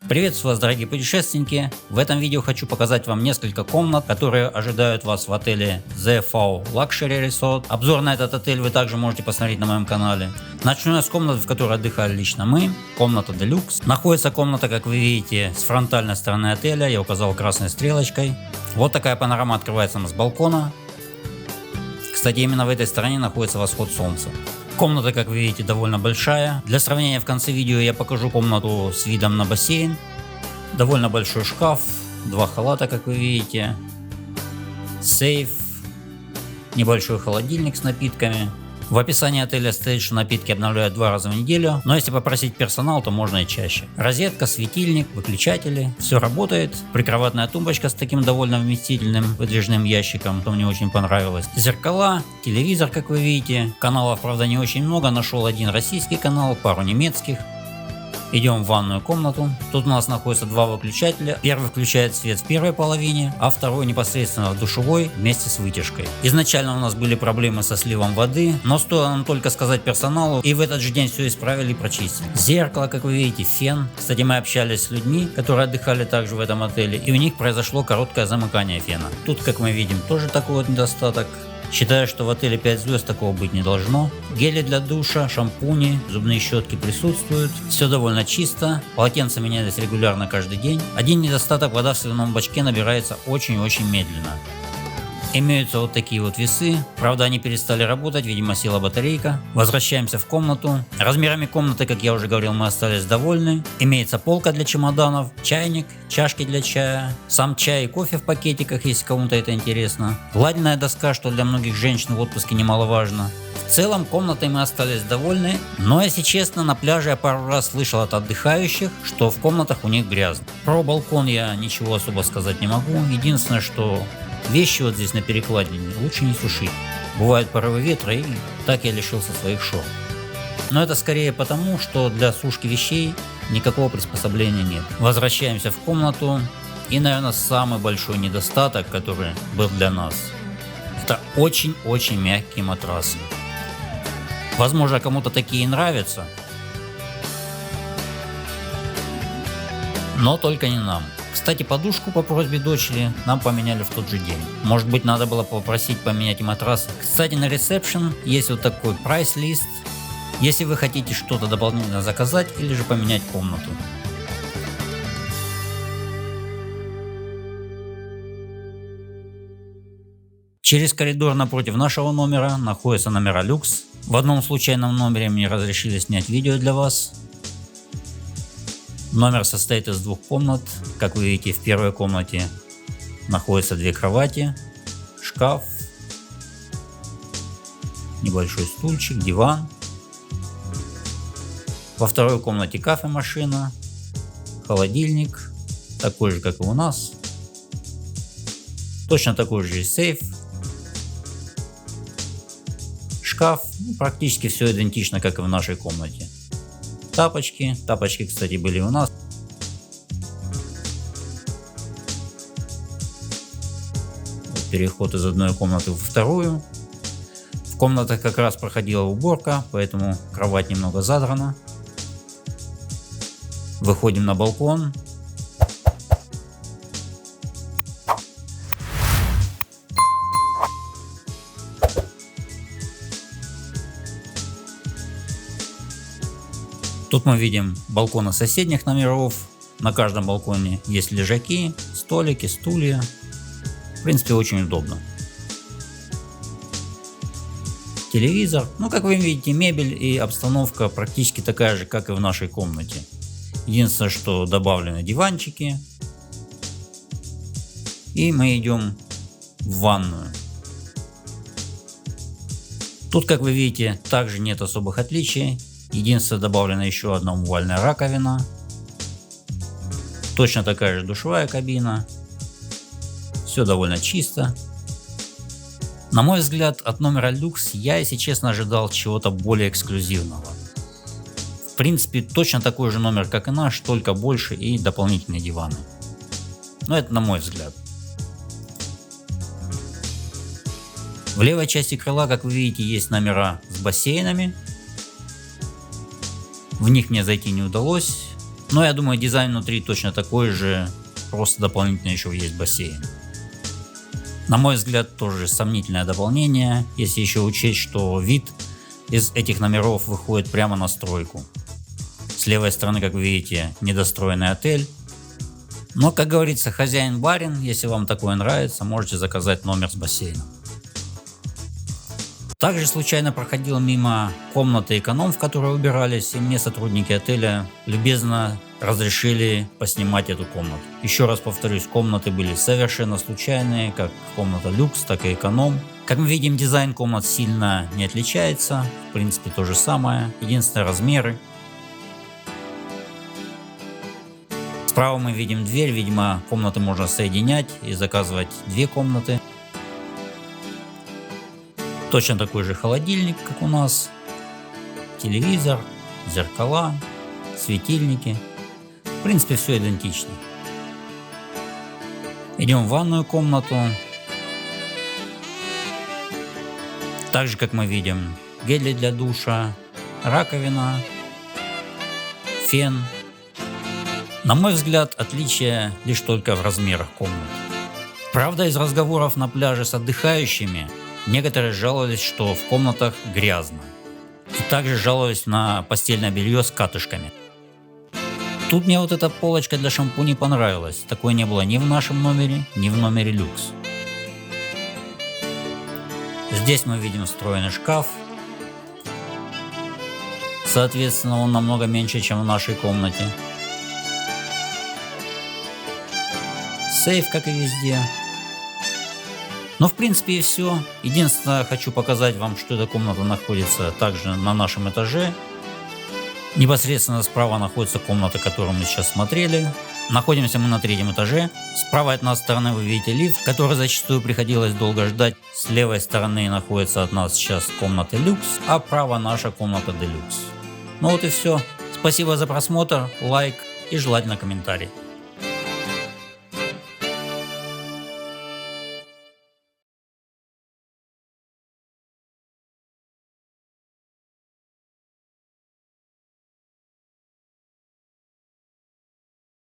Приветствую вас, дорогие путешественники! В этом видео хочу показать вам несколько комнат, которые ожидают вас в отеле The Fao Luxury Resort. Обзор на этот отель вы также можете посмотреть на моем канале. Начну я с комнаты, в которой отдыхали лично мы. Комната Deluxe. Находится комната, как вы видите, с фронтальной стороны отеля. Я указал красной стрелочкой. Вот такая панорама открывается у нас с балкона. Кстати, именно в этой стороне находится восход солнца. Комната, как вы видите, довольно большая. Для сравнения в конце видео я покажу комнату с видом на бассейн. Довольно большой шкаф, два халата, как вы видите, сейф, небольшой холодильник с напитками. В описании отеля стоит, что напитки обновляют 2 раза в неделю, но если попросить персонал, то можно и чаще. Розетка, светильник, выключатели, все работает. Прикроватная тумбочка с таким довольно вместительным выдвижным ящиком, что мне очень понравилось. Зеркала, телевизор, как вы видите. Каналов, правда, не очень много, нашел один российский канал, пару немецких. Идем в ванную комнату. Тут у нас находится 2 выключателя. Первый включает свет в первой половине, а второй непосредственно в душевой вместе с вытяжкой. Изначально у нас были проблемы со сливом воды, но стоило нам только сказать персоналу, и в этот же день все исправили и прочистили. Зеркало, как вы видите, фен. Кстати, мы общались с людьми, которые отдыхали также в этом отеле, и у них произошло короткое замыкание фена. Тут, как мы видим, тоже такой вот недостаток. Считаю, что в отеле 5 звезд такого быть не должно. Гели для душа, шампуни, зубные щетки присутствуют. Все довольно чисто. Полотенца менялись регулярно каждый день. Один недостаток: вода в сливном бачке набирается очень-очень медленно. Имеются вот такие вот весы. Правда, они перестали работать, видимо, села батарейка. Возвращаемся в комнату. Размерами комнаты, как я уже говорил, мы остались довольны. Имеется полка для чемоданов, чайник, чашки для чая, сам чай и кофе в пакетиках, если кому-то это интересно. Гладильная доска, что для многих женщин в отпуске немаловажно. В целом, комнатой мы остались довольны, но, если честно, на пляже я пару раз слышал от отдыхающих, что в комнатах у них грязно. Про балкон я ничего особо сказать не могу. Единственное, что вещи вот здесь на перекладине лучше не сушить. Бывают порывы ветра, и так я лишился своих шорт. Но это скорее потому, что для сушки вещей никакого приспособления нет. Возвращаемся в комнату. И, наверное, самый большой недостаток, который был для нас, это очень-очень мягкие матрасы. Возможно, кому-то такие нравятся, но только не нам. Кстати, подушку по просьбе дочери нам поменяли в тот же день. Может быть, надо было попросить поменять и матрас. Кстати, на ресепшн есть вот такой прайс-лист, если вы хотите что-то дополнительно заказать или же поменять комнату. Через коридор напротив нашего номера находятся номера люкс. В одном случайном номере мне разрешили снять видео для вас. Номер состоит из 2 комнат. Как вы видите, в первой комнате находятся 2 кровати, шкаф, небольшой стульчик, диван. Во второй комнате кофемашина, холодильник, такой же, как и у нас. Точно такой же сейф, шкаф. Практически все идентично, как и в нашей комнате. Тапочки, кстати, были у нас. Переход из одной комнаты во вторую. В комнатах как раз проходила уборка, поэтому кровать немного задрана. Выходим на балкон. Тут мы видим балконы соседних номеров. На каждом балконе есть лежаки, столики, стулья. В принципе, очень удобно. Телевизор. Ну, как вы видите, мебель и обстановка практически такая же, как и в нашей комнате. Единственное, что добавлены диванчики. И мы идем в ванную. Тут, как вы видите, также нет особых отличий. Единственное, добавлена еще одна умывальная раковина. Точно такая же душевая кабина. Все довольно чисто. На мой взгляд, от номера люкс я, если честно, ожидал чего-то более эксклюзивного. В принципе, точно такой же номер, как и наш, только больше и дополнительные диваны. Но это на мой взгляд. В левой части крыла, как вы видите, есть номера с бассейнами. В них мне зайти не удалось. Но я думаю, дизайн внутри точно такой же, просто дополнительно еще есть бассейн. На мой взгляд, тоже сомнительное дополнение, если еще учесть, что вид из этих номеров выходит прямо на стройку. С левой стороны, как вы видите, недостроенный отель. Но, как говорится, хозяин барин, если вам такое нравится, можете заказать номер с бассейном. Также случайно проходил мимо комнаты эконом, в которой убирались, и мне сотрудники отеля любезно разрешили поснимать эту комнату. Еще раз повторюсь, комнаты были совершенно случайные, как комната люкс, так и эконом. Как мы видим, дизайн комнат сильно не отличается, в принципе то же самое, единственное размеры. Справа мы видим дверь, видимо комнаты можно соединять и заказывать две комнаты. Точно такой же холодильник, как у нас, телевизор, зеркала, светильники. В принципе, все идентично. Идем в ванную комнату. Так же, как мы видим, гели для душа, раковина, фен. На мой взгляд, отличие лишь только в размерах комнат. Правда, из разговоров на пляже с отдыхающими некоторые жаловались, что в комнатах грязно. И также жаловались на постельное белье с катышками. Тут мне вот эта полочка для шампуней понравилась. Такой не было ни в нашем номере, ни в номере люкс. Здесь мы видим встроенный шкаф. Соответственно, он намного меньше, чем в нашей комнате. Сейф, как и везде. Но в принципе и все. Единственное, хочу показать вам, что эта комната находится также на нашем этаже. Непосредственно справа находится комната, которую мы сейчас смотрели. Находимся мы на 3-м этаже. Справа от нас стороны вы видите лифт, который зачастую приходилось долго ждать. С левой стороны находится от нас сейчас комната люкс, а право наша комната делюкс. Ну вот и все. Спасибо за просмотр, лайк и желательно комментарий.